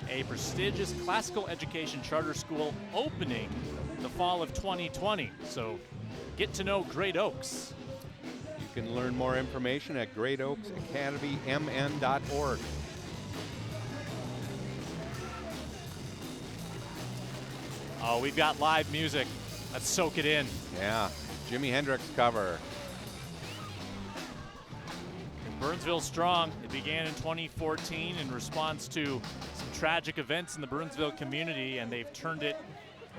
a prestigious classical education charter school opening the fall of 2020. So get to know Great Oaks. You can learn more information at greatoaksacademymn.org. Oh, we've got live music. Let's soak it in. Yeah, Jimi Hendrix cover. Burnsville Strong. It began in 2014 in response to some tragic events in the Burnsville community, and they've turned it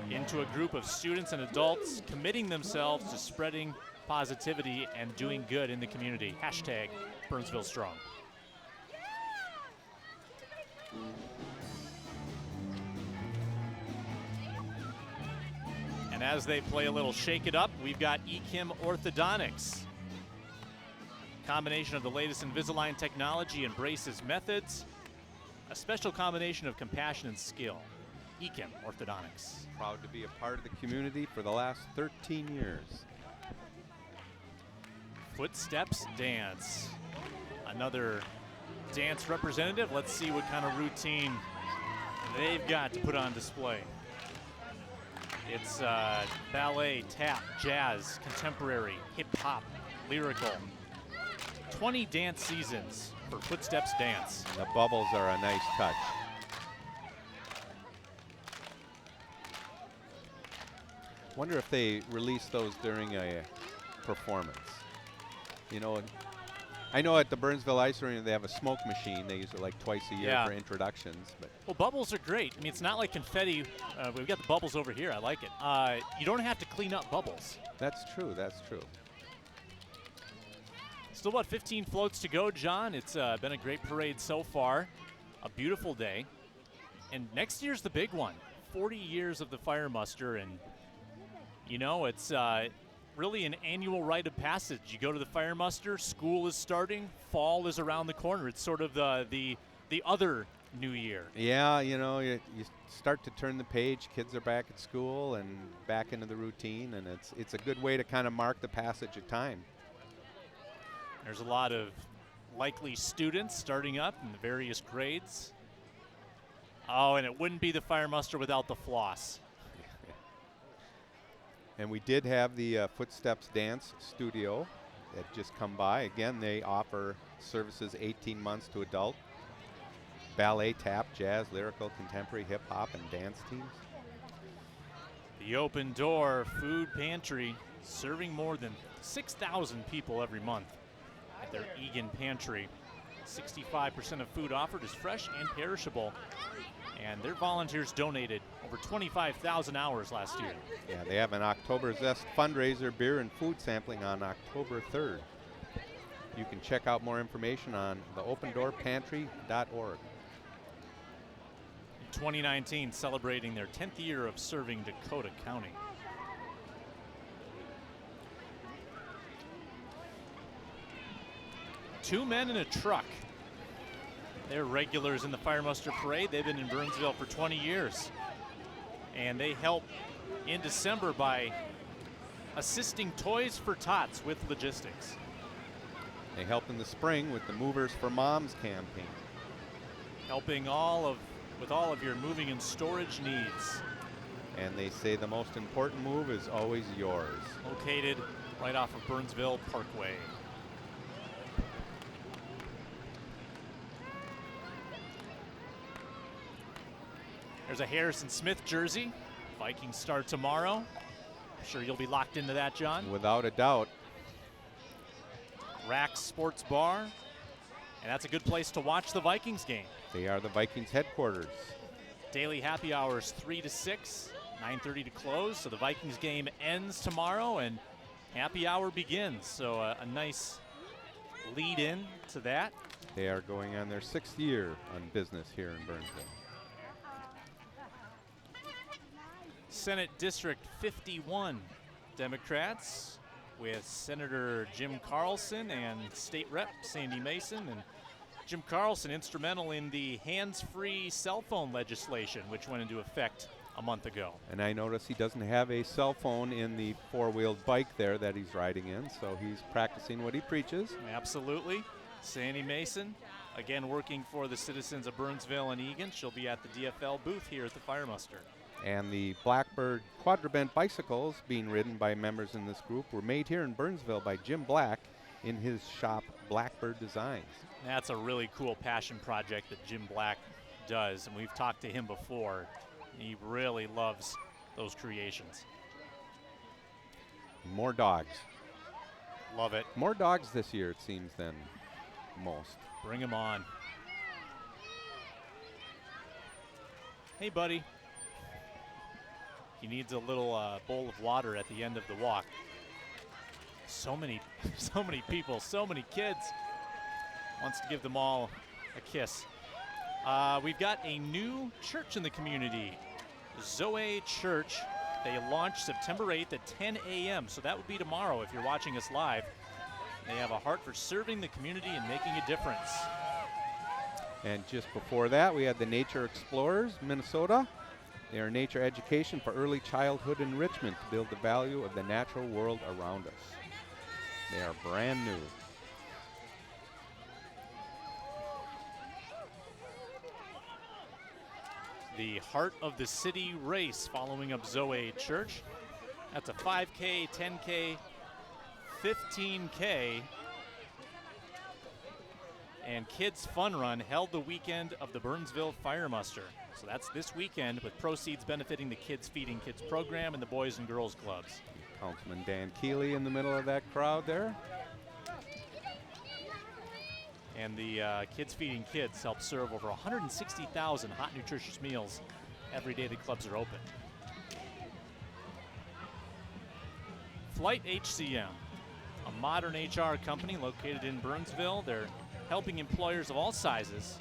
into a group of students and adults committing themselves to spreading positivity and doing good in the community. Hashtag Burnsville Strong. And as they play a little Shake It Up, we've got Ekim Orthodontics. Combination of the latest Invisalign technology and braces methods. A special combination of compassion and skill. Ekim Orthodontics. Proud to be a part of the community for the last 13 years. Footsteps Dance. Another dance representative. Let's see what kind of routine they've got to put on display. It's ballet, tap, jazz, contemporary, hip-hop, lyrical. 20 dance seasons for Footsteps Dance. The bubbles are a nice touch. Wonder if they release those during a performance. You know, I know at the Burnsville Ice Arena they have a smoke machine. They use it like twice a year for introductions. But well, bubbles are great. I mean, it's not like confetti. We've got the bubbles over here. I like it. You don't have to clean up bubbles. That's true. That's true. Still about 15 floats to go, John. It's been a great parade so far. A beautiful day. And next year's the big one. 40 years of the fire muster. And, you know, it's really an annual rite of passage. You go to the fire muster, school is starting, fall is around the corner. It's sort of the other new year. Yeah, you know, you start to turn the page. Kids are back at school and back into the routine. And it's a good way to kind of mark the passage of time. There's a lot of likely students starting up in the various grades. Oh, and it wouldn't be the fire muster without the floss. And we did have the Footsteps Dance Studio that just come by. Again, they offer services 18 months to adult. Ballet, tap, jazz, lyrical, contemporary, hip-hop, and dance teams. The Open Door Food Pantry, serving more than 6,000 people every month at their Egan Pantry. 65% of food offered is fresh and perishable, and their volunteers donated over 25,000 hours last year. Yeah, they have an October Zest fundraiser, beer and food sampling on October 3rd. You can check out more information on theopendoorpantry.org. 2019, celebrating their 10th year of serving Dakota County. Two men in a truck. They're regulars in the Fire Muster Parade. They've been in Burnsville for 20 years. And they help in December by assisting Toys for Tots with logistics. They helped in the spring with the Movers for Moms campaign. Helping with all of your moving and storage needs. And they say the most important move is always yours. Located right off of Burnsville Parkway. There's a Harrison Smith jersey. Vikings start tomorrow. I'm sure you'll be locked into that, John. Without a doubt. Rack Sports Bar. And that's a good place to watch the Vikings game. They are the Vikings headquarters. Daily happy hours 3 to 6, 9:30 to close. So the Vikings game ends tomorrow and happy hour begins. So a nice lead in to that. They are going on their 6th year on business here in Burnsville. Senate District 51 Democrats with Senator Jim Carlson and State Rep Sandy Mason. And Jim Carlson instrumental in the hands-free cell phone legislation, which went into effect a month ago. And I notice he doesn't have a cell phone in the four-wheeled bike there that he's riding in, so he's practicing what he preaches. Absolutely. Sandy Mason, again working for the citizens of Burnsville and Egan. She'll be at the DFL booth here at the Fire Muster. And the Blackbird Quadrabent bicycles being ridden by members in this group were made here in Burnsville by Jim Black in his shop, Blackbird Designs. That's a really cool passion project that Jim Black does, and we've talked to him before. He really loves those creations. More dogs. Love it. More dogs this year, it seems, than most. Bring him on. Hey, buddy. He needs a little bowl of water at the end of the walk. So many people, so many kids. Wants to give them all a kiss. We've got a new church in the community, Zoe Church. They launched September 8th at 10 a.m., so that would be tomorrow if you're watching us live. They have a heart for serving the community and making a difference. And just before that, we had the Nature Explorers, Minnesota. They are nature education for early childhood enrichment to build the value of the natural world around us. They are brand new. The Heart of the City race following up Zoe Church. That's a 5K, 10K, 15K, and Kids Fun Run held the weekend of the Burnsville Fire Muster. So that's this weekend with proceeds benefiting the Kids Feeding Kids program and the Boys and Girls Clubs. Councilman Dan Keeley in the middle of that crowd there. And the Kids Feeding Kids help serve over 160,000 hot, nutritious meals every day the clubs are open. Flight HCM, a modern HR company located in Burnsville. They're helping employers of all sizes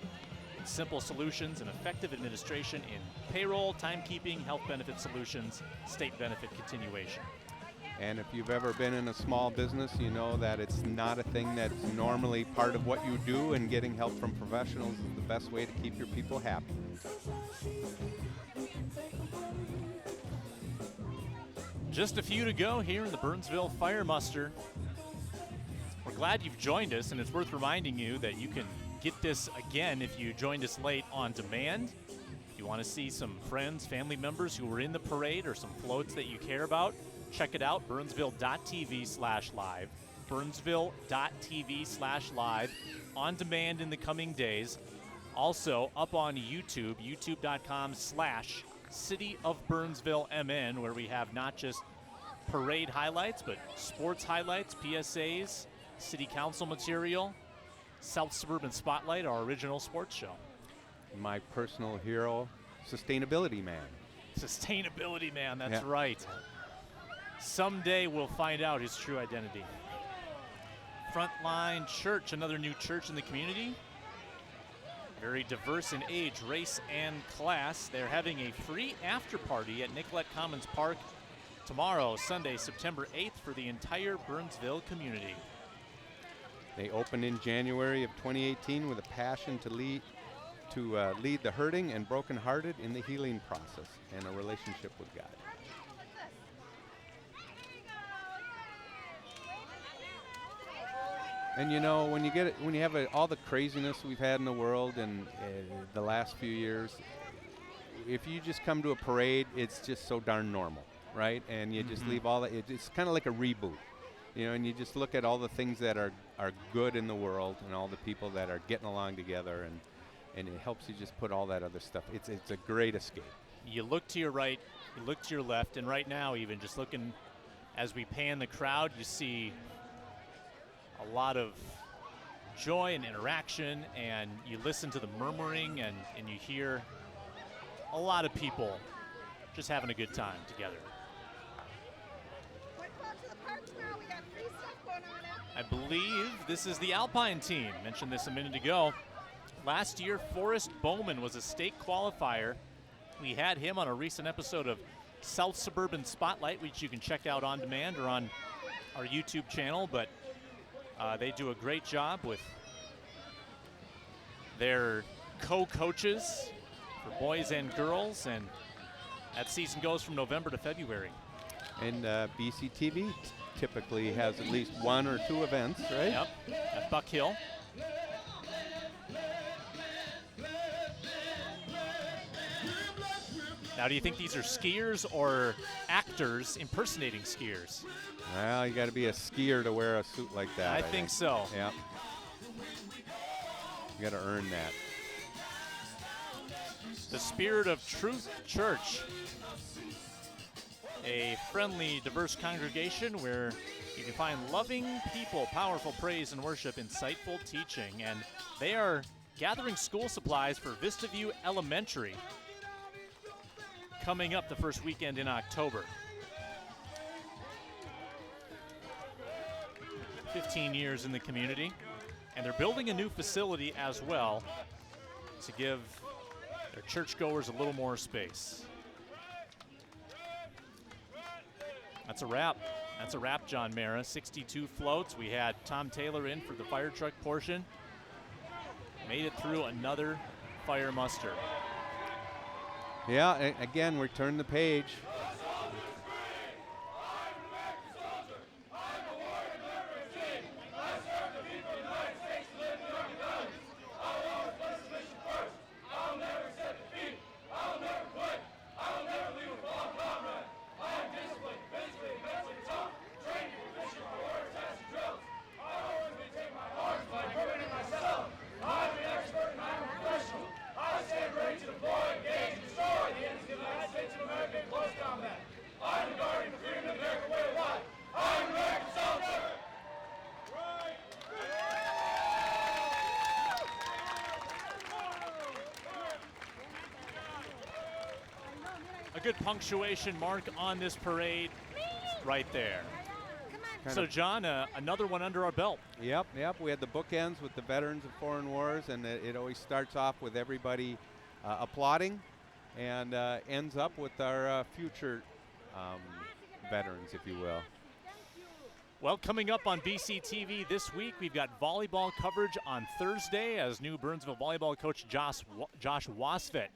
with simple solutions and effective administration in payroll, timekeeping, health benefit solutions, state benefit continuation. And if you've ever been in a small business, you know that it's not a thing that's normally part of what you do, and getting help from professionals is the best way to keep your people happy. Just a few to go here in the Burnsville Fire Muster. We're glad you've joined us, and it's worth reminding you that you can get this again if you joined us late on demand. If you want to see some friends, family members who were in the parade or some floats that you care about, check it out, burnsville.tv/live, burnsville.tv/live, on demand in the coming days. Also up on YouTube, youtube.com/City of Burnsville MN, where we have not just parade highlights, but sports highlights, PSAs, city council material, South Suburban Spotlight, our original sports show. My personal hero, Sustainability Man. Sustainability man, that's Yeah. right. Someday we'll find out his true identity. Frontline Church, another new church in the community. Very diverse in age, race, and class. They're having a free after party at Nicollet Commons Park tomorrow, Sunday, September 8th, for the entire Burnsville community. They opened in January of 2018 with a passion to lead the hurting and brokenhearted in the healing process and a relationship with God. And you know, when you have all the craziness we've had in the world and the last few years, if you just come to a parade, it's just so darn normal, right? And you just leave all that. It's kind of like a reboot, you know. And you just look at all the things that are good in the world and all the people that are getting along together, and it helps you just put all that other stuff. It's a great escape. You look to your right, you look to your left, and right now, even just looking as we pan the crowd, you see a lot of joy and interaction, and you listen to the murmuring, and you hear a lot of people just having a good time together. We're close to the park tomorrow. We got free stuff going on. I believe this is the Alpine team. Mentioned this a minute ago. Last year, Forrest Bowman was a state qualifier. We had him on a recent episode of South Suburban Spotlight, which you can check out on demand or on our YouTube channel, but they do a great job with their co-coaches for boys and girls, and that season goes from November to February. And BCTV typically has at least one or two events, right? Yep, at Buck Hill. Now, do you think these are skiers or actors impersonating skiers? Well, you got to be a skier to wear a suit like that. I think so. Yeah. You got to earn that. The Spirit of Truth Church, a friendly, diverse congregation where you can find loving people, powerful praise and worship, insightful teaching. And they are gathering school supplies for Vista View Elementary coming up the first weekend in October. 15 years in the community, and they're building a new facility as well to give their churchgoers a little more space. That's a wrap. That's a wrap, John Mara. 62 floats. We had Tom Taylor in for the fire truck portion. Made it through another fire muster. Yeah, again, we turn the page. A good punctuation mark on this parade right there. Kind So, of- John, another one under our belt. Yep. We had the bookends with the veterans of foreign wars, and it always starts off with everybody applauding and ends up with our future veterans, if you will. Well, coming up on BCTV this week, we've got volleyball coverage on Thursday as new Burnsville volleyball coach Josh Wasfit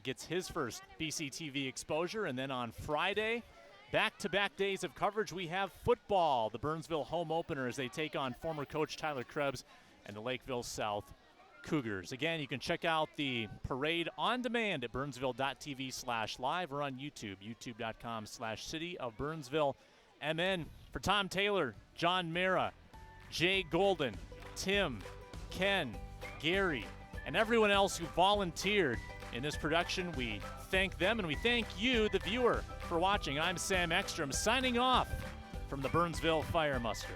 gets his first BCTV exposure. And then on Friday, back-to-back days of coverage, we have football, the Burnsville home opener, as they take on former coach Tyler Krebs and the Lakeville South Cougars. Again, you can check out the parade on demand at burnsville.tv/live or on YouTube, youtube.com/City of Burnsville MN. For Tom Taylor, John Mara, Jay Golden, Tim, Ken, Gary, and everyone else who volunteered in this production, we thank them, and we thank you, the viewer, for watching. I'm Sam Ekstrom, signing off from the Burnsville Fire Muster.